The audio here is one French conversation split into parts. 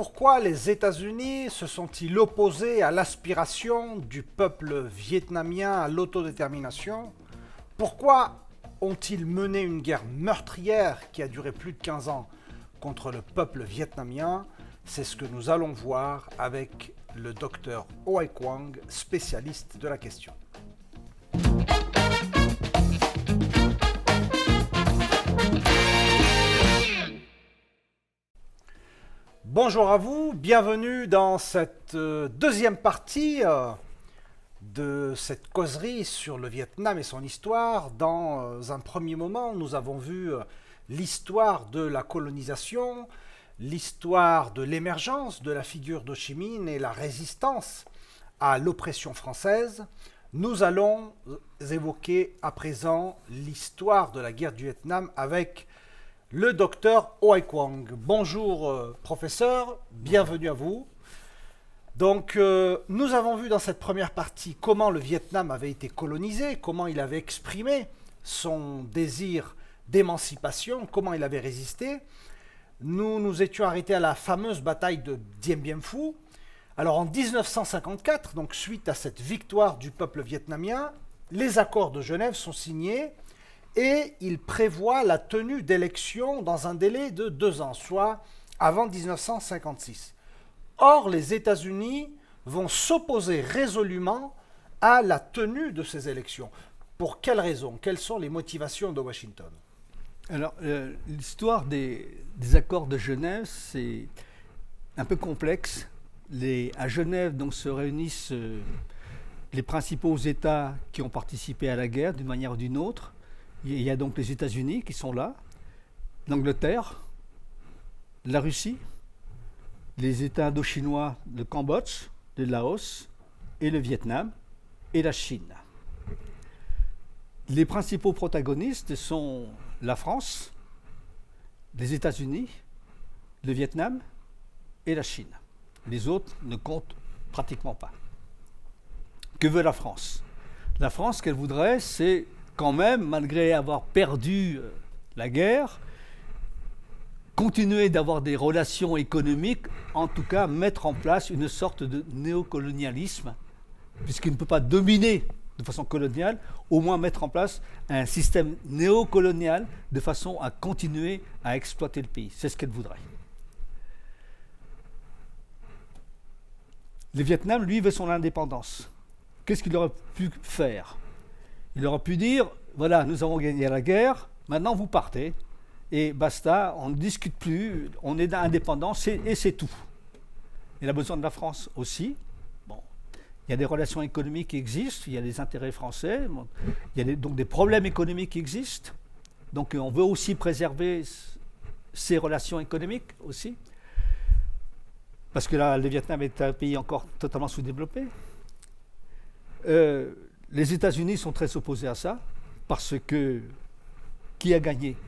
Pourquoi les États-Unis se sont-ils opposés à l'aspiration du peuple vietnamien à l'autodétermination? Pourquoi ont-ils mené une guerre meurtrière qui a duré plus de 15 ans contre le peuple vietnamien? C'est ce que nous allons voir avec le docteur Oai Quang, spécialiste de la question. Bonjour à vous, bienvenue dans cette deuxième partie de cette causerie sur le Vietnam et son histoire. Dans un premier moment, nous avons vu l'histoire de la colonisation, l'histoire de l'émergence de la figure d'Ho Chi Minh et la résistance à l'oppression française. Nous allons évoquer à présent l'histoire de la guerre du Vietnam avec le docteur Oai Quang. Bonjour professeur, bienvenue à vous. Donc nous avons vu dans cette première partie comment le Vietnam avait été colonisé, comment il avait exprimé son désir d'émancipation, comment il avait résisté. Nous nous étions arrêtés à la fameuse bataille de Dien Bien Phu. Alors en 1954, donc suite à cette victoire du peuple vietnamien, les accords de Genève sont signés et il prévoit la tenue d'élections dans un délai de 2 ans, soit avant 1956. Or, les États-Unis vont s'opposer résolument à la tenue de ces élections. Pour quelles raisons? Quelles sont les motivations de Washington? Alors, l'histoire des accords de Genève, c'est un peu complexe. À Genève, donc, se réunissent les principaux États qui ont participé à la guerre d'une manière ou d'une autre. Il y a donc les États-Unis qui sont là, l'Angleterre, la Russie, les États indochinois, le Cambodge, le Laos et le Vietnam et la Chine. Les principaux protagonistes sont la France, les États-Unis, le Vietnam et la Chine. Les autres ne comptent pratiquement pas. Que veut la France? La France, ce qu'elle voudrait, c'est quand même, malgré avoir perdu la guerre, continuer d'avoir des relations économiques, en tout cas mettre en place une sorte de néocolonialisme, puisqu'il ne peut pas dominer de façon coloniale, au moins mettre en place un système néocolonial de façon à continuer à exploiter le pays. C'est ce qu'elle voudrait. Le Vietnam, lui, veut son indépendance. Qu'est-ce qu'il aurait pu faire? Il aurait pu dire, voilà, nous avons gagné la guerre, maintenant vous partez, et basta, on ne discute plus, on est indépendant, et c'est tout. Il a besoin de la France aussi. Bon, il y a des relations économiques qui existent, il y a des intérêts français, bon, il y a donc des problèmes économiques qui existent, donc on veut aussi préserver ces relations économiques aussi, parce que là, le Vietnam est un pays encore totalement sous-développé. Les États-Unis sont très opposés à ça, parce que qui a gagné?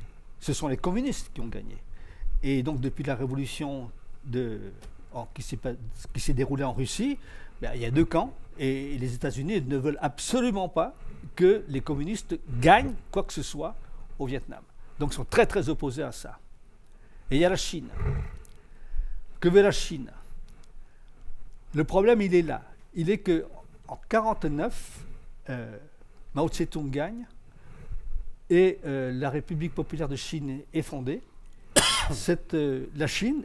Ce sont les communistes qui ont gagné. Et donc depuis la révolution qui s'est déroulée en Russie, il y a 2 camps, et les États-Unis ne veulent absolument pas que les communistes gagnent quoi que ce soit au Vietnam. Donc ils sont très très opposés à ça. Et il y a la Chine. Que veut la Chine? Le problème, il est là. Il est qu'en 1949, Mao Tse-tung gagne et la République populaire de Chine est fondée. La Chine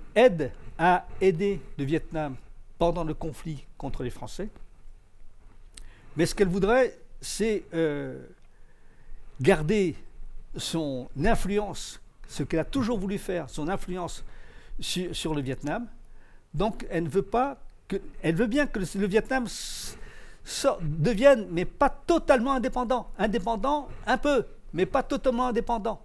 a aidé le Vietnam pendant le conflit contre les Français. Mais ce qu'elle voudrait, c'est garder son influence, ce qu'elle a toujours voulu faire, son influence sur le Vietnam. Donc elle veut bien que le Vietnam devienne, mais pas totalement indépendant. Indépendant un peu, mais pas totalement indépendant.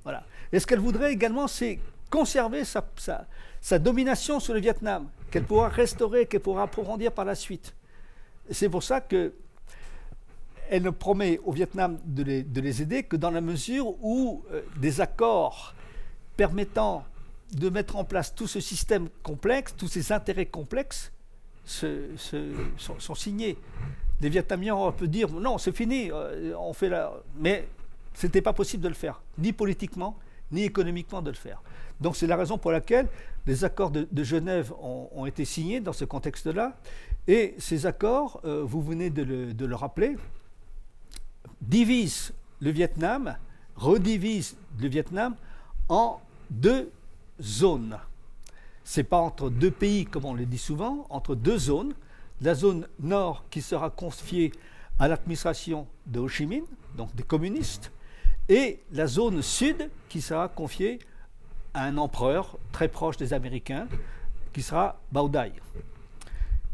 Voilà. Et ce qu'elle voudrait également, c'est conserver sa domination sur le Vietnam, qu'elle pourra restaurer, qu'elle pourra approfondir par la suite. C'est pour ça qu'elle ne promet au Vietnam de les aider que dans la mesure où des accords permettant de mettre en place tout ce système complexe, tous ces intérêts complexes, sont signés. Les Vietnamiens auraient pu dire non, c'est fini, on fait mais ce n'était pas possible de le faire, ni politiquement, ni économiquement de le faire. Donc c'est la raison pour laquelle les accords de Genève ont été signés dans ce contexte-là. Et ces accords, vous venez de le rappeler, divisent le Vietnam, redivisent le Vietnam en deux zones. Ce n'est pas entre deux pays, comme on le dit souvent, entre deux zones. La zone nord qui sera confiée à l'administration de Ho Chi Minh, donc des communistes, et la zone sud qui sera confiée à un empereur très proche des Américains, qui sera Bao Dai.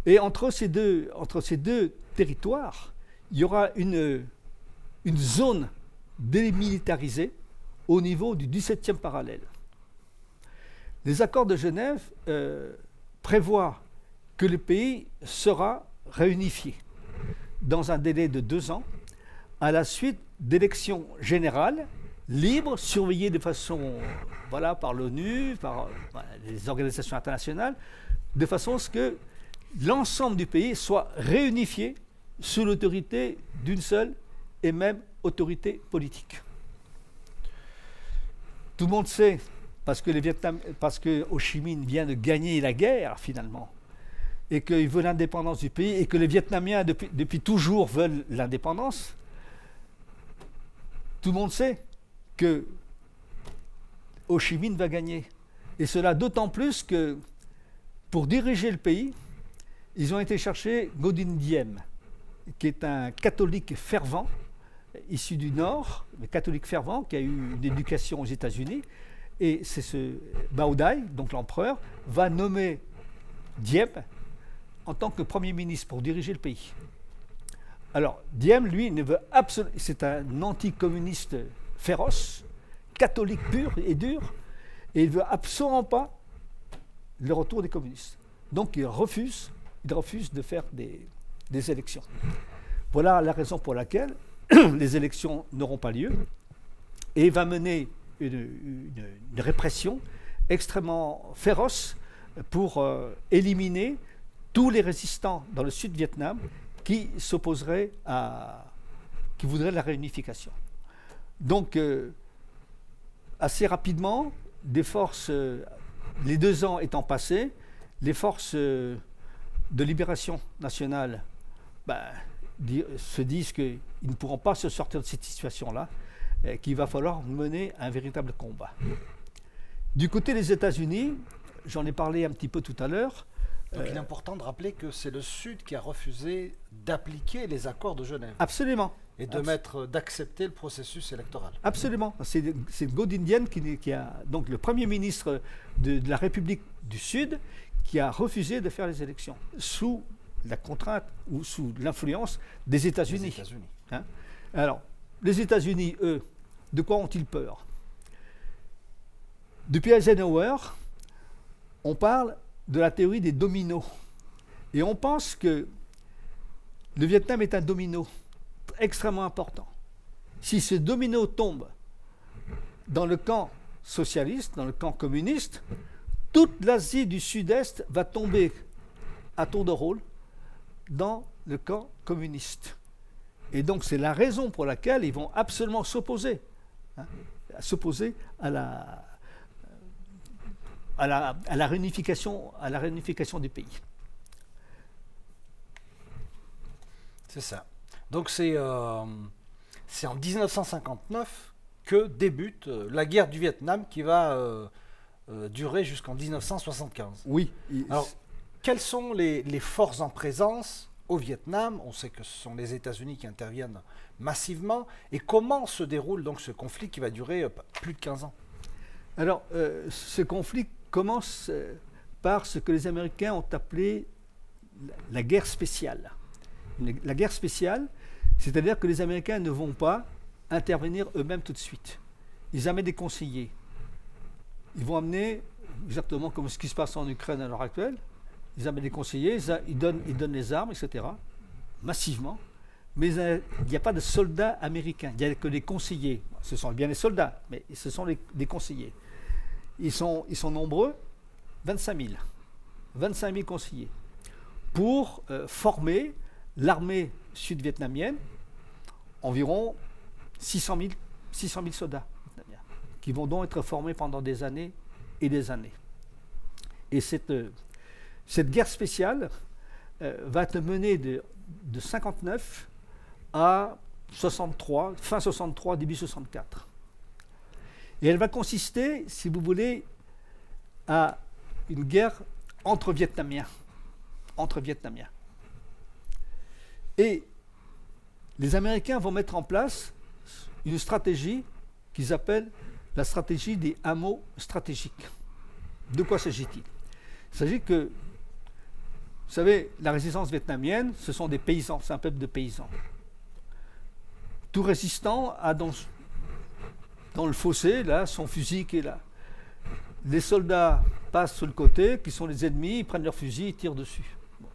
Et entre ces deux territoires, il y aura une zone démilitarisée au niveau du 17e parallèle. Les accords de Genève prévoient que le pays sera réunifié dans un délai de 2 ans à la suite d'élections générales, libres, surveillées de façon par l'ONU, par les organisations internationales, de façon à ce que l'ensemble du pays soit réunifié sous l'autorité d'une seule et même autorité politique. Tout le monde sait, parce que Ho Chi Minh vient de gagner la guerre finalement, et qu'il veut l'indépendance du pays, et que les Vietnamiens depuis toujours veulent l'indépendance, tout le monde sait que Ho Chi Minh va gagner. Et cela d'autant plus que pour diriger le pays, ils ont été chercher Ngo Dinh Diem, qui est un catholique fervent, issu du Nord, mais catholique fervent, qui a eu une éducation aux États-Unis. Et c'est ce Bao Dai, donc l'empereur, va nommer Diem en tant que Premier ministre pour diriger le pays. Alors, Diem, lui, ne veut absolument... C'est un anticommuniste féroce, catholique pur et dur, et il ne veut absolument pas le retour des communistes. Donc, il refuse de faire des élections. Voilà la raison pour laquelle les élections n'auront pas lieu, et va mener une répression extrêmement féroce pour éliminer tous les résistants dans le sud Vietnam qui s'opposeraient qui voudraient la réunification. Donc, assez rapidement, des forces, les 2 ans étant passés, les forces de libération nationale se disent qu'ils ne pourront pas se sortir de cette situation-là, qu'il va falloir mener un véritable combat. Du côté des États-Unis, j'en ai parlé un petit peu tout à l'heure. Donc il est important de rappeler que c'est le Sud qui a refusé d'appliquer les accords de Genève. Absolument. Et d'accepter le processus électoral. Absolument. C'est Ngo Dinh Diem qui a, donc le Premier ministre de la République du Sud, qui a refusé de faire les élections sous la contrainte ou sous l'influence des États-Unis. Hein? Alors, les États-Unis, eux, de quoi ont-ils peur? Depuis Eisenhower, on parle de la théorie des dominos. Et on pense que le Vietnam est un domino extrêmement important. Si ce domino tombe dans le camp socialiste, dans le camp communiste, toute l'Asie du Sud-Est va tomber à tour de rôle dans le camp communiste. Et donc c'est la raison pour laquelle ils vont absolument s'opposer, s'opposer à la réunification du pays. C'est ça. Donc c'est en 1959 que débute la guerre du Vietnam qui va durer jusqu'en 1975. Oui. Alors, quelles sont les forces en présence au Vietnam? On sait que ce sont les États-Unis qui interviennent massivement. Et comment se déroule donc ce conflit qui va durer plus de 15 ans? Alors, ce conflit commence par ce que les Américains ont appelé la guerre spéciale. La guerre spéciale, c'est-à-dire que les Américains ne vont pas intervenir eux-mêmes tout de suite. Ils amènent des conseillers. Ils vont amener, exactement comme ce qui se passe en Ukraine à l'heure actuelle, ils amènent des conseillers, ils donnent les armes, etc., massivement, mais il n'y a pas de soldats américains, il n'y a que des conseillers. Ce sont bien les soldats, mais ce sont des conseillers. Ils sont nombreux, 25 000. 25 000 conseillers, pour former l'armée sud-vietnamienne, environ 600 000 soldats vietnamiens. qui vont donc être formés pendant des années et des années. Et cette guerre spéciale va être menée de 59 à 63, fin 63, début 64. Et elle va consister, si vous voulez, à une guerre entre Vietnamiens. Et les Américains vont mettre en place une stratégie qu'ils appellent la stratégie des hameaux stratégiques. De quoi s'agit-il? Il s'agit que, vous savez, la résistance vietnamienne, ce sont des paysans, c'est un peuple de paysans. Tout résistant a dans le fossé, là, son fusil qui est là. Les soldats passent sur le côté, qui sont les ennemis, ils prennent leur fusil, ils tirent dessus. Bon.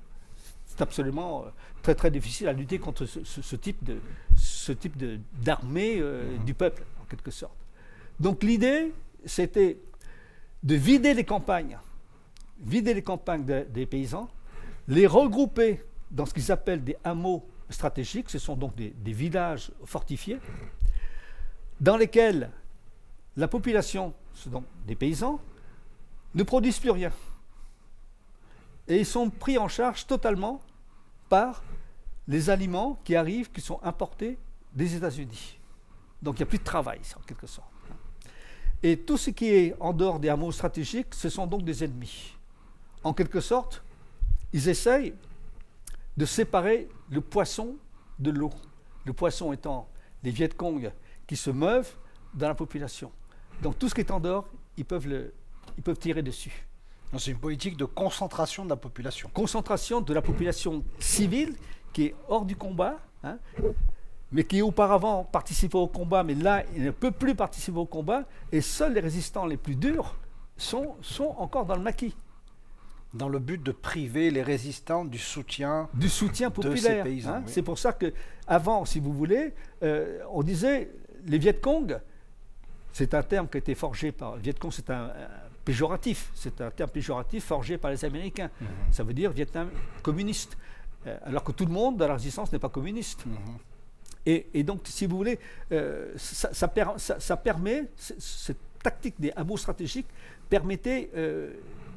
C'est absolument très très difficile à lutter contre ce type d'armée du peuple, en quelque sorte. Donc l'idée, c'était de vider les campagnes des paysans, les regrouper dans ce qu'ils appellent des hameaux stratégiques, ce sont donc des villages fortifiés, dans lesquels la population, donc des paysans, ne produisent plus rien. Et ils sont pris en charge totalement par les aliments qui arrivent, qui sont importés des États-Unis. Donc il n'y a plus de travail, en quelque sorte. Et tout ce qui est en dehors des hameaux stratégiques, ce sont donc des ennemis. En quelque sorte, ils essayent de séparer le poisson de l'eau. Le poisson étant les Viet Cong qui se meuvent dans la population. Donc tout ce qui est en dehors, ils peuvent tirer dessus. C'est une politique de concentration de la population. Concentration de la population civile qui est hors du combat, hein, mais qui auparavant participait au combat, mais là, il ne peut plus participer au combat, et seuls les résistants les plus durs sont encore dans le maquis. Dans le but de priver les résistants du soutien populaire. De ces paysans. Hein. Oui. C'est pour ça qu'avant, si vous voulez, on disait les Viet Cong, c'est un terme qui a été forgé par... Viet Cong, c'est un péjoratif, c'est un terme péjoratif forgé par les Américains. Ça veut dire Vietnam communiste, alors que tout le monde dans la résistance n'est pas communiste. Et donc, si vous voulez, ça permet, cette tactique des hameaux stratégiques permettait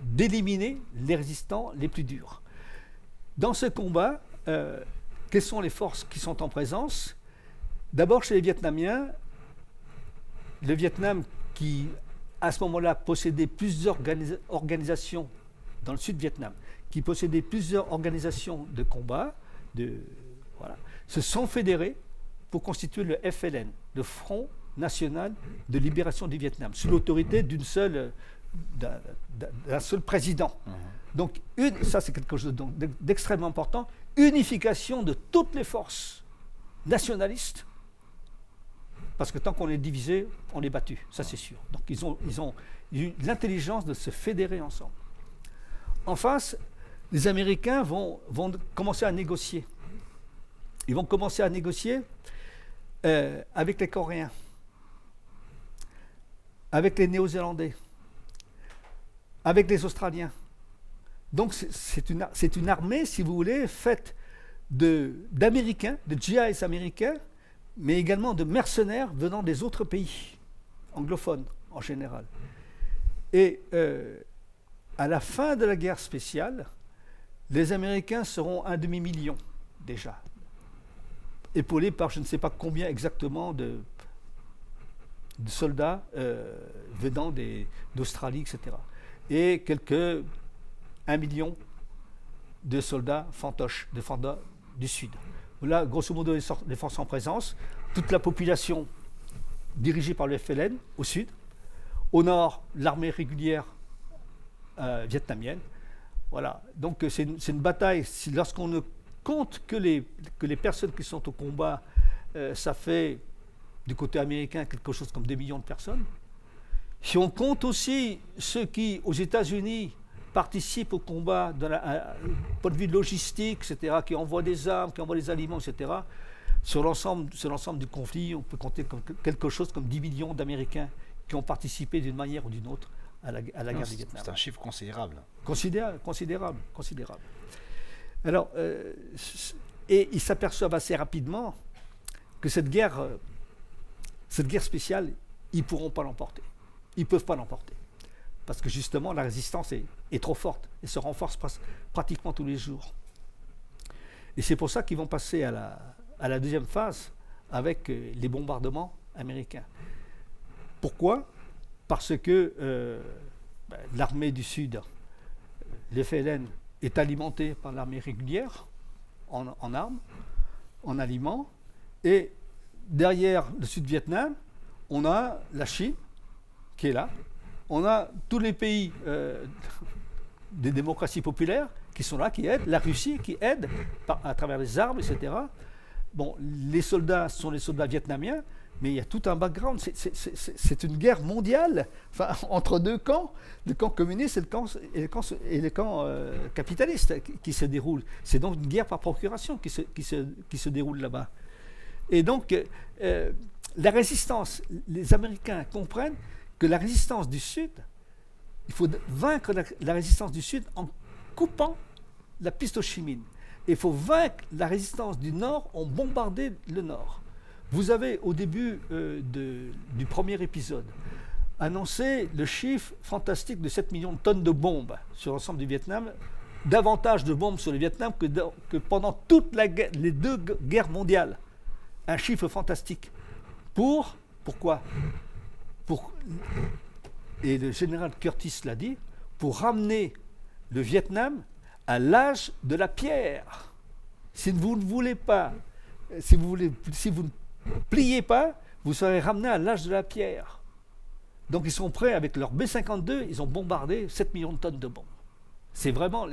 d'éliminer les résistants les plus durs. Dans ce combat, quelles sont les forces qui sont en présence? D'abord, chez les Vietnamiens, le Vietnam qui, à ce moment-là, possédait plusieurs organisations dans le sud Vietnam, qui possédait plusieurs organisations de combat, voilà, se sont fédérés pour constituer le FLN, le Front National de Libération du Vietnam, sous l'autorité d'un seul président. Donc, ça c'est quelque chose d'extrêmement important, unification de toutes les forces nationalistes, parce que tant qu'on est divisé, on est battu, ça c'est sûr. Donc ils ont eu l'intelligence de se fédérer ensemble. En face, les Américains vont commencer à négocier. Ils vont commencer à négocier avec les Coréens, avec les Néo-Zélandais, avec les Australiens. Donc c'est une armée, si vous voulez, faite d'Américains, de GIs américains, mais également de mercenaires venant des autres pays, anglophones en général. Et à la fin de la guerre spéciale, les Américains seront 1 demi-million déjà, épaulés par je ne sais pas combien exactement de soldats venant d'Australie, etc. Et quelques 1 million de soldats fantoches, de soldats du Sud. Voilà, grosso modo, les forces en présence. Toute la population dirigée par le FLN au Sud. Au Nord, l'armée régulière vietnamienne. Voilà. Donc c'est une bataille. Lorsqu'on ne compte que les personnes qui sont au combat, ça fait du côté américain quelque chose comme 2 millions de personnes. Si on compte aussi ceux qui, aux États-Unis, participent au combat du point de vue logistique, etc., qui envoient des armes, qui envoient des aliments, etc., sur l'ensemble du conflit, on peut compter quelque chose comme 10 millions d'Américains qui ont participé d'une manière ou d'une autre à la guerre du Vietnam. C'est un chiffre considérable. Considérable. Alors, et ils s'aperçoivent assez rapidement que cette guerre spéciale ils ne pourront pas l'emporter. Ils ne peuvent pas l'emporter. Parce que justement, la résistance est trop forte et se renforce pratiquement tous les jours. Et c'est pour ça qu'ils vont passer à la deuxième phase avec les bombardements américains. Pourquoi? Parce que l'armée du Sud, le FLN, est alimentée par l'armée régulière en armes, en aliments, et derrière le Sud-Vietnam, on a la Chine qui est là, on a tous les pays des démocraties populaires qui sont là, qui aident, la Russie qui aide à travers les armes, etc. Bon, les soldats sont les soldats vietnamiens, mais il y a tout un background. C'est une guerre mondiale, enfin, entre deux camps, le camp communiste et le camp capitaliste qui se déroule. C'est donc une guerre par procuration qui se déroule là-bas. Et donc, la résistance, les Américains comprennent que la résistance du Sud, il faut vaincre la résistance du Sud en coupant la piste Ho Chi Minh. Et il faut vaincre la résistance du Nord en bombardant le Nord. Vous avez, au début du premier épisode, annoncé le chiffre fantastique de 7 millions de tonnes de bombes sur l'ensemble du Vietnam, davantage de bombes sur le Vietnam que pendant toutes les deux guerres mondiales. Un chiffre fantastique. Pourquoi? Et le général Curtis l'a dit, pour ramener le Vietnam à l'âge de la pierre. Si vous ne voulez pas, si vous ne pliez pas, vous serez ramené à l'âge de la pierre. Donc ils sont prêts, avec leur B-52, ils ont bombardé 7 millions de tonnes de bombes. C'est vraiment...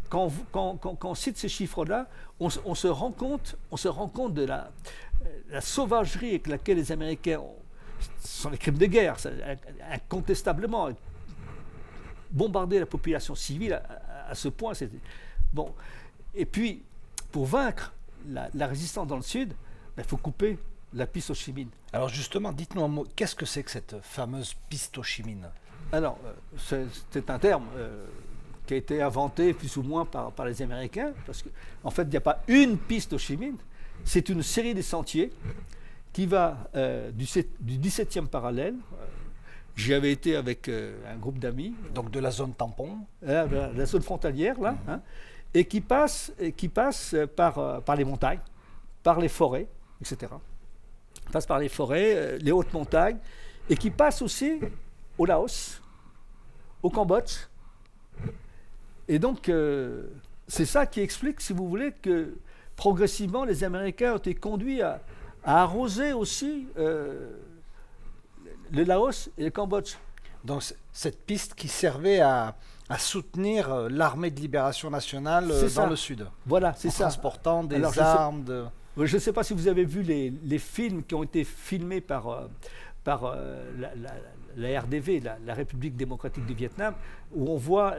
Quand on cite ces chiffres-là, on se rend compte de la sauvagerie avec laquelle les Américains ce sont des crimes de guerre, incontestablement. Bombarder la population civile à ce point, c'est... Bon. Et puis, pour vaincre la résistance dans le Sud, il faut couper la piste Ho Chi Minh. Alors justement, dites-nous un mot, qu'est-ce que c'est que cette fameuse piste Ho Chi Minh? Alors, c'est un terme qui a été inventé plus ou moins par les Américains, parce qu'en fait, il n'y a pas une piste Ho Chi Minh, c'est une série de sentiers qui va du 17e parallèle. J'y avais été avec un groupe d'amis. Donc de la zone tampon. La zone frontalière, là, hein, et qui passe par les montagnes, par les forêts, etc. Passe par les forêts, les hautes montagnes, et qui passe aussi au Laos, au Cambodge. Et donc, c'est ça qui explique, si vous voulez, que progressivement, les Américains ont été conduits à arroser aussi le Laos et le Cambodge. Donc cette piste qui servait à soutenir l'armée de libération nationale dans le Sud. Voilà, c'est ça. Transportant des armes. Je ne sais pas si vous avez vu les films qui ont été filmés par la RDV, la République démocratique du Vietnam, où on voit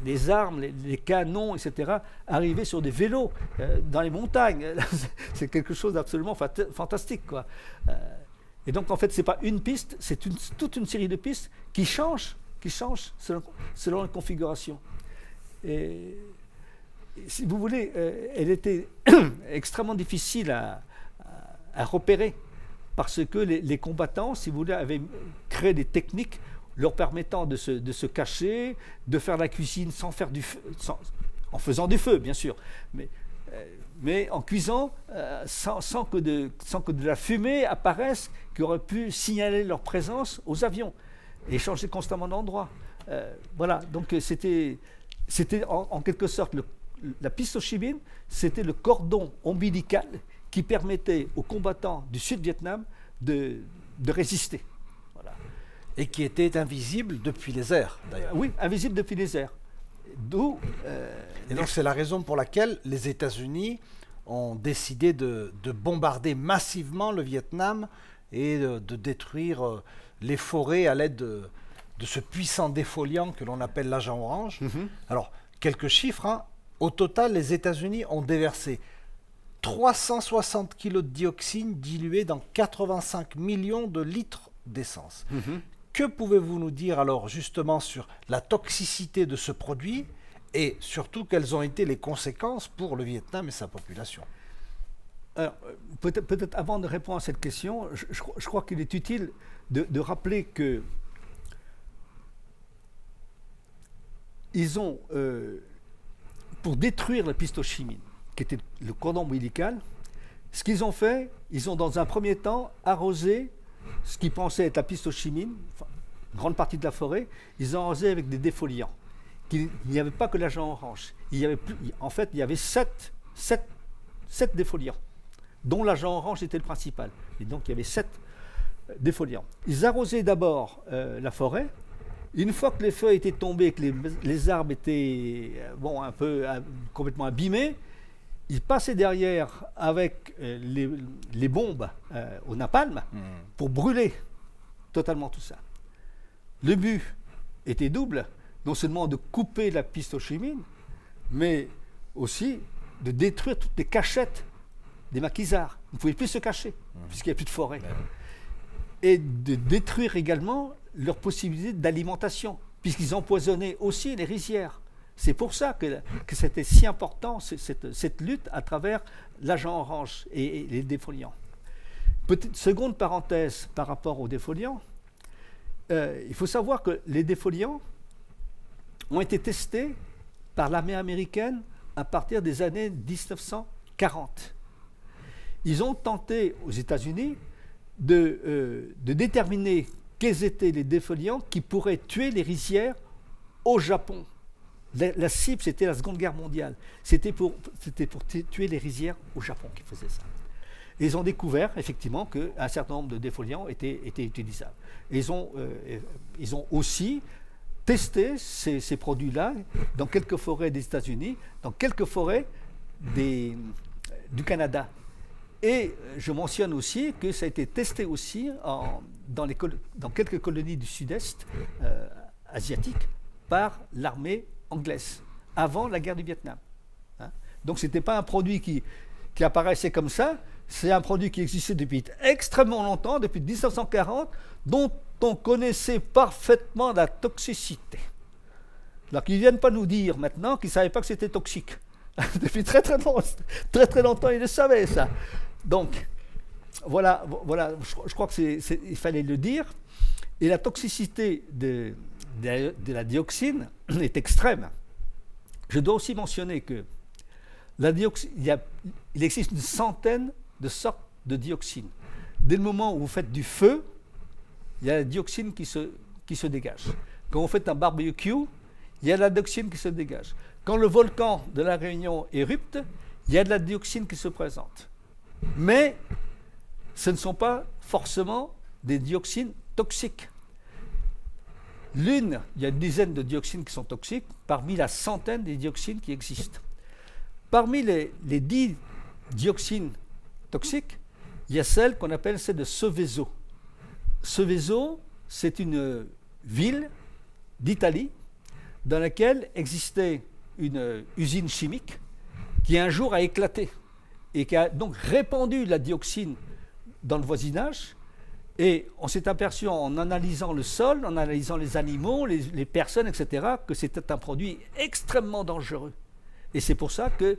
les armes, les canons, etc., arriver sur des vélos dans les montagnes. C'est quelque chose d'absolument fantastique, quoi. Et donc, en fait, ce n'est pas une piste, c'est toute une série de pistes qui changent selon la configuration. Et si vous voulez, elle était extrêmement difficile à repérer, parce que les combattants, si vous voulez, avaient créé des techniques leur permettant de se cacher, de faire la cuisine sans faire du feu, en faisant du feu, bien sûr, mais en cuisant sans que de la fumée apparaisse, qui aurait pu signaler leur présence aux avions, et changer constamment d'endroit. Voilà, donc c'était en quelque sorte, la piste Ho Chi Minh, c'était le cordon ombilical qui permettait aux combattants du Sud-Vietnam de résister. Voilà. Et qui était invisible depuis les airs, d'ailleurs. Oui, invisible depuis les airs. D'où... Et donc c'est la raison pour laquelle les États-Unis ont décidé de bombarder massivement le Vietnam et de détruire les forêts à l'aide de ce puissant défoliant que l'on appelle l'agent orange. Alors, quelques chiffres, hein. Au total, les États-Unis ont déversé 360 kg de dioxine dilué dans 85 millions de litres d'essence. Que pouvez-vous nous dire alors justement sur la toxicité de ce produit et surtout quelles ont été les conséquences pour le Vietnam et sa population? Alors, peut-être avant de répondre à cette question, je crois qu'il est utile de rappeler que ils ont, pour détruire la pistochimine, qui était le cordon ombilical, ce qu'ils ont fait, ils ont dans un premier temps arrosé ce qu'ils pensaient être la pistochimine, enfin, une grande partie de la forêt, ils ont arrosé avec des défoliants. Il n'y avait pas que l'agent orange. En fait, il y avait 7 défoliants, dont l'agent orange était le principal. Et donc, il y avait 7 défoliants. Ils arrosaient d'abord la forêt. Une fois que les feuilles étaient tombées, que les arbres étaient un peu complètement abîmés, ils passaient derrière avec les bombes au napalm pour brûler totalement tout ça. Le but était double, non seulement de couper la pistochimine, mais aussi de détruire toutes les cachettes des maquisards. Ils ne pouvaient plus se cacher, puisqu'il n'y a plus de forêt. Et de détruire également leur possibilité d'alimentation, puisqu'ils empoisonnaient aussi les rizières. C'est pour ça que c'était si important, cette lutte à travers l'agent orange et les défoliants. Seconde parenthèse par rapport aux défoliants, il faut savoir que les défoliants ont été testés par l'armée américaine à partir des années 1940. Ils ont tenté aux États-Unis de déterminer quels étaient les défoliants qui pourraient tuer les rizières au Japon. La cible, c'était la Seconde Guerre mondiale. C'était pour tuer les rizières au Japon qu'ils faisaient ça. Et ils ont découvert, effectivement, qu'un certain nombre de défoliants étaient utilisables. Et ils ont aussi testé ces produits-là dans quelques forêts des États-Unis, dans quelques forêts du Canada. Et je mentionne aussi que ça a été testé aussi dans quelques colonies du sud-est asiatique par l'armée anglaise, avant la guerre du Vietnam. Donc ce n'était pas un produit qui apparaissait comme ça, c'est un produit qui existait depuis extrêmement longtemps, depuis 1940, dont on connaissait parfaitement la toxicité. Alors qu'ils ne viennent pas nous dire maintenant qu'ils ne savaient pas que c'était toxique. Depuis très longtemps, ils le savaient, ça. Donc, voilà, je crois qu'il fallait le dire. Et la toxicité de la dioxine est extrême. Je dois aussi mentionner que il existe une centaine de sortes de dioxines. Dès le moment où vous faites du feu, il y a la dioxine qui se dégage. Quand vous faites un barbecue, il y a la dioxine qui se dégage. Quand le volcan de la Réunion érupte, il y a de la dioxine qui se présente. Mais ce ne sont pas forcément des dioxines toxiques. Il y a une dizaine de dioxines qui sont toxiques parmi la centaine des dioxines qui existent. Parmi les 10 dioxines toxiques, il y a celle qu'on appelle celle de Seveso. Seveso, c'est une ville d'Italie dans laquelle existait une usine chimique qui un jour a éclaté et qui a donc répandu la dioxine dans le voisinage. Et on s'est aperçu en analysant le sol, en analysant les animaux, les personnes, etc., que c'était un produit extrêmement dangereux. Et c'est pour ça que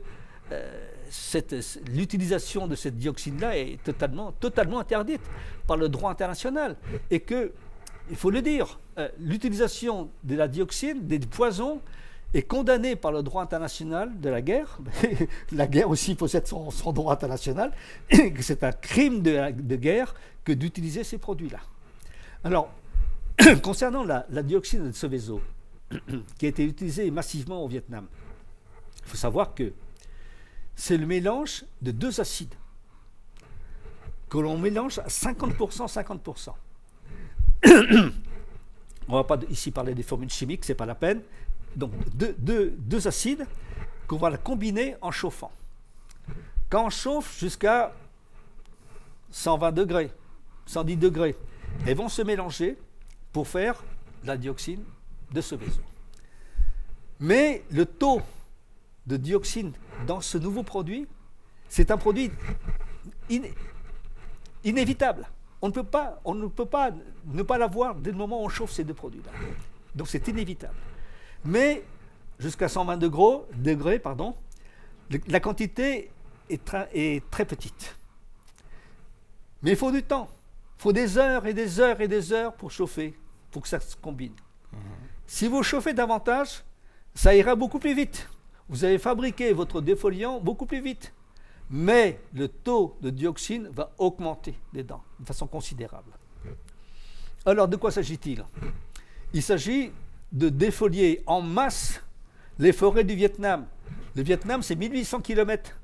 l'utilisation de cette dioxine-là est totalement interdite par le droit international. Et que, il faut le dire, l'utilisation de la dioxine, des poisons, est condamnée par le droit international de la guerre. La guerre aussi possède son droit international, que c'est un crime de guerre que d'utiliser ces produits-là. Alors, concernant la dioxine de Seveso, qui a été utilisée massivement au Vietnam, il faut savoir que c'est le mélange de 2 acides que l'on mélange à 50%, 50%. On ne va pas ici parler des formules chimiques, ce n'est pas la peine. Donc, deux acides qu'on va combiner en chauffant. Quand on chauffe jusqu'à 120 degrés, 110 degrés, elles vont se mélanger pour faire la dioxine de Seveso. Mais le taux de dioxine dans ce nouveau produit, c'est un produit inévitable. On ne peut pas ne pas l'avoir dès le moment où on chauffe ces deux produits-là. Donc c'est inévitable. Mais jusqu'à 120 degrés, la quantité est très petite. Mais il faut du temps. Il faut des heures et des heures et des heures pour chauffer, pour que ça se combine. Si vous chauffez davantage, ça ira beaucoup plus vite. Vous allez fabriquer votre défoliant beaucoup plus vite. Mais le taux de dioxine va augmenter dedans de façon considérable. Alors, de quoi s'agit-il? Il s'agit de défolier en masse les forêts du Vietnam. Le Vietnam, c'est 1800 km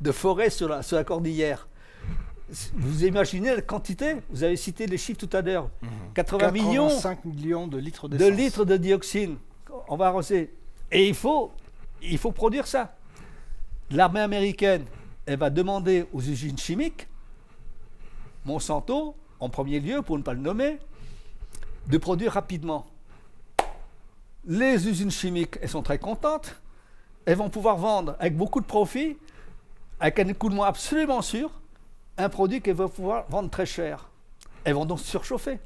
de forêt sur la cordillère. Vous imaginez la quantité? Vous avez cité les chiffres tout à l'heure. 85 millions de litres de litres de dioxine. On va arroser. Et il faut produire ça. L'armée américaine, elle va demander aux usines chimiques, Monsanto, en premier lieu, pour ne pas le nommer, de produire rapidement. Les usines chimiques, elles sont très contentes. Elles vont pouvoir vendre avec beaucoup de profit, avec un écoulement absolument sûr, un produit qu'elles vont pouvoir vendre très cher. Elles vont donc surchauffer.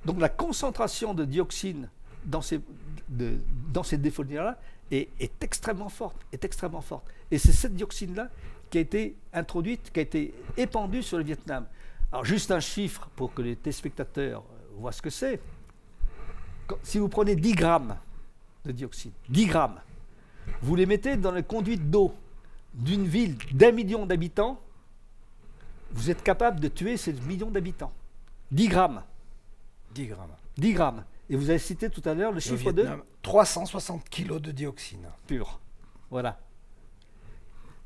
Donc la concentration de dioxine dans ces défoliants-là est extrêmement forte, Et c'est cette dioxine-là qui a été introduite, qui a été épandue sur le Vietnam. Alors juste un chiffre pour que les téléspectateurs voient ce que c'est. Si vous prenez 10 grammes de dioxine, 10 grammes, vous les mettez dans les conduites d'eau d'une ville d'1 million d'habitants, vous êtes capable de tuer ces millions d'habitants. 10 grammes. 10 grammes. 10 grammes. Et vous avez cité tout à l'heure le chiffre de 360 kilos de dioxine. Pure. Voilà.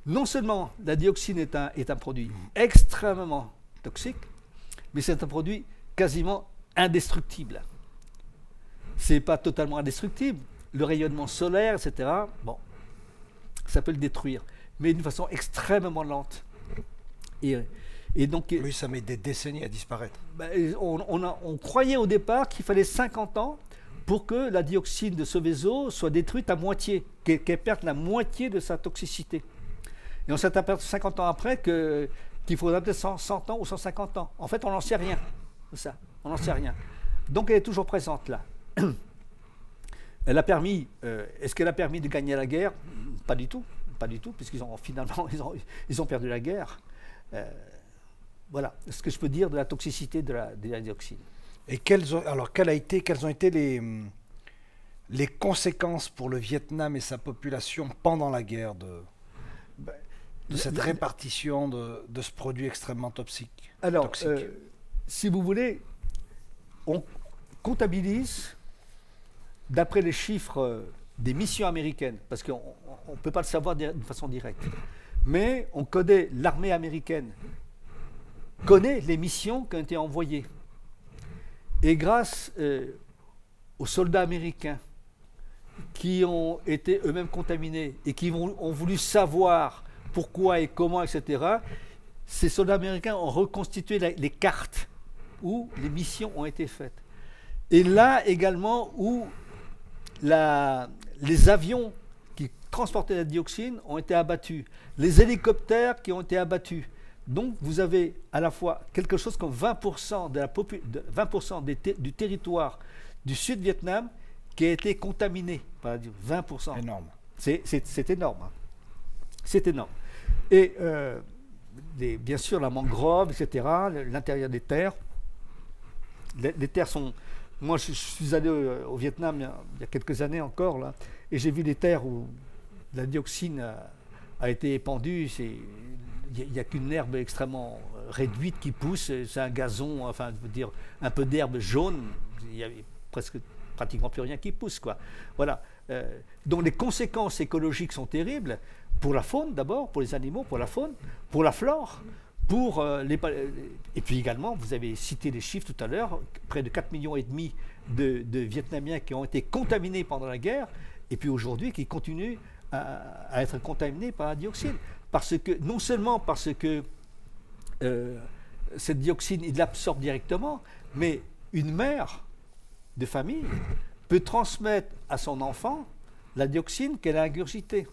Non seulement la dioxine est un produit extrêmement toxique, mais c'est un produit quasiment indestructible. C'est pas totalement indestructible. Le rayonnement solaire, etc., bon, ça peut le détruire, mais d'une façon extrêmement lente. Et donc, oui, ça met des décennies à disparaître. On croyait au départ qu'il fallait 50 ans pour que la dioxine de Seveso soit détruite à moitié, qu'elle perde la moitié de sa toxicité. Et on s'est aperçu 50 ans après qu'il faudra peut-être 100 ans ou 150 ans. En fait, on n'en sait rien de ça. On n'en sait rien. Donc elle est toujours présente là. Elle a permis, est-ce qu'elle a permis de gagner la guerre? Pas du tout, puisqu'ils ont finalement ils ont perdu la guerre. Voilà ce que je peux dire de la toxicité de la dioxine. Et quelles ont été les conséquences pour le Vietnam et sa population pendant la guerre de cette répartition de ce produit extrêmement toxique? Alors, si vous voulez, on comptabilise, d'après les chiffres des missions américaines, parce qu'on ne peut pas le savoir de façon directe, mais on connaît, l'armée américaine connaît les missions qui ont été envoyées. Et grâce aux soldats américains qui ont été eux-mêmes contaminés et qui ont voulu savoir pourquoi et comment, etc., ces soldats américains ont reconstitué les cartes où les missions ont été faites. Et là également où les avions qui transportaient la dioxine ont été abattus, les hélicoptères qui ont été abattus. Donc vous avez à la fois quelque chose comme 20% du territoire du Sud-Vietnam qui a été contaminé par 20%. Énorme. C'est énorme. Hein. C'est énorme. Et bien sûr la mangrove, etc., l'intérieur des terres. Les terres sont... Moi, je suis allé au Vietnam il y a quelques années encore, là, et j'ai vu des terres où la dioxine a été épandue. Il n'y a qu'une herbe extrêmement réduite qui pousse. C'est un gazon, enfin, je veux dire, un peu d'herbe jaune. Il n'y avait pratiquement plus rien qui pousse, quoi. Voilà. Donc les conséquences écologiques sont terribles pour la faune d'abord, pour les animaux, pour la faune, pour la flore. Et puis également, vous avez cité les chiffres tout à l'heure, près de 4,5 millions de Vietnamiens qui ont été contaminés pendant la guerre, et puis aujourd'hui qui continuent à être contaminés par la dioxine. Non seulement parce que cette dioxine, il l'absorbe directement, mais une mère de famille peut transmettre à son enfant la dioxine qu'elle a ingurgitée.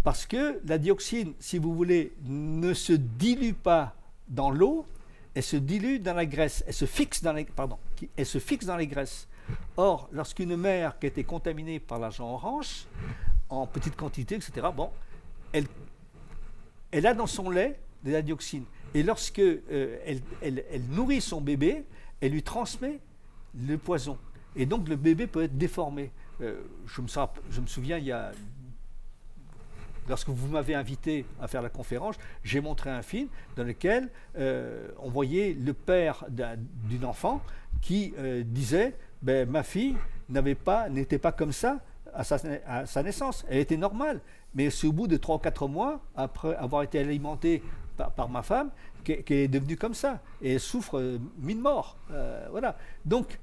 Parce que la dioxine, si vous voulez, ne se dilue pas dans l'eau, elle se dilue dans la graisse, elle se fixe dans les graisses. Or, lorsqu'une mère qui a été contaminée par l'agent orange, en petite quantité, etc., bon, elle a dans son lait de la dioxine. Et lorsque elle nourrit son bébé, elle lui transmet le poison. Et donc le bébé peut être déformé. Je me souviens, lorsque vous m'avez invité à faire la conférence, j'ai montré un film dans lequel on voyait le père d'une enfant qui disait ben, ma fille n'était pas comme ça à sa naissance. Elle était normale. Mais c'est au bout de 3 ou 4 mois, après avoir été alimentée par ma femme, qu'elle est devenue comme ça. Et elle souffre mille morts. Voilà. Donc,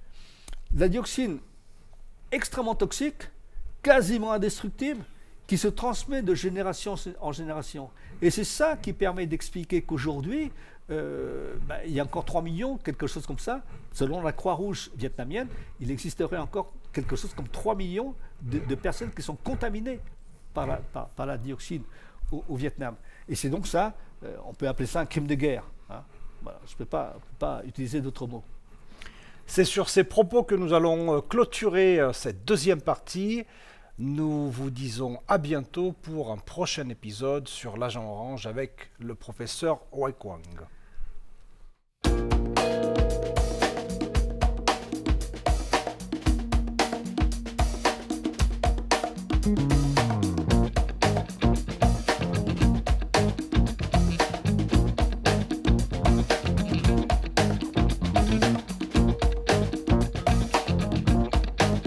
la dioxine, extrêmement toxique, quasiment indestructible, qui se transmet de génération en génération. Et c'est ça qui permet d'expliquer qu'aujourd'hui, il y a encore 3 millions, quelque chose comme ça. Selon la Croix-Rouge vietnamienne, il existerait encore quelque chose comme 3 millions de personnes qui sont contaminées par la dioxine au Vietnam. Et c'est donc ça, on peut appeler ça un crime de guerre. Hein. Voilà, je ne peux pas utiliser d'autres mots. C'est sur ces propos que nous allons clôturer cette deuxième partie. Nous vous disons à bientôt pour un prochain épisode sur l'agent orange avec le professeur Wai Kwang.